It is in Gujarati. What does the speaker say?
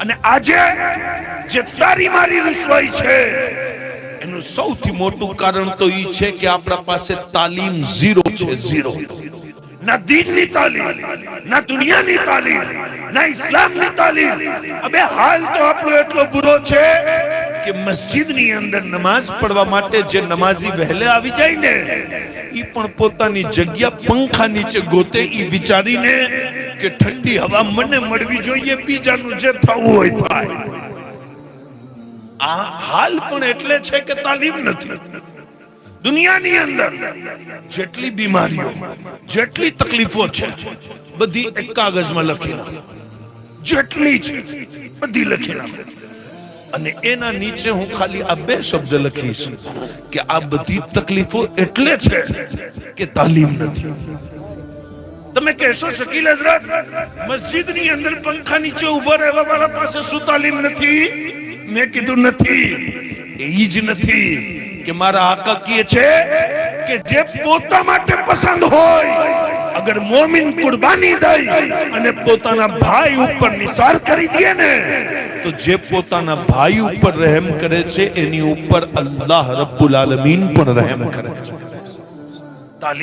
અને આજે જે તારી મારી રસવાઈ છે એનું સૌથી મોટું કારણ તો ઈ છે કે આપણા પાસે તાલીમ ઝીરો છે, ઝીરો. ના દીનની તાલીમ, ના દુનિયાની તાલીમ, ના ઇસ્લામની તાલીમ. અબે હાલ તો આપણો એટલો બુરો છે કે મસ્જિદની અંદર નમાઝ પડવા માટે જે નમાઝી વહેલે આવી જાય ને ઈ પણ પોતાની જગ્યા પંખા નીચે ગોતે ઈ વિચારીને કે ઠંડી હવા મને મળવી જોઈએ, બીજાનું જે થવું હોય થાય. આ હાલ પણ એટલે છે કે તાલીમ નથી. દુનિયાની અંદર જેટલી બીમારીઓ, જેટલી તકલીફો છે બધી એક કાગળમાં લખી નાખો, જેટલી છે બધી લખી નાખો, અને એના નીચે હું ખાલી આ બે શબ્દ લખીશ કે આ બધી તકલીફો એટલે છે કે તાલીમ નથી. તમે કહેશો શકીલ હઝરત મસ્જિદની અંદર પંખા નીચે ઉભા રહેવા વાળા પાસે શું તાલીમ નથી? મેં કીધું નથી, એ જ નથી કે મારા આકા કહે છે કે જે પોતા માટે પસંદ હોય, અગર મોમિન કુરબાની દઈ અને પોતાના ભાઈ ઉપર નિસાર કરી દે ને તો જે પોતાના ભાઈ ઉપર રહેમ કરે છે એની ઉપર અલ્લાહ રબ્બુલ આલમીન પણ રહેમ કરે છે. તાલીમ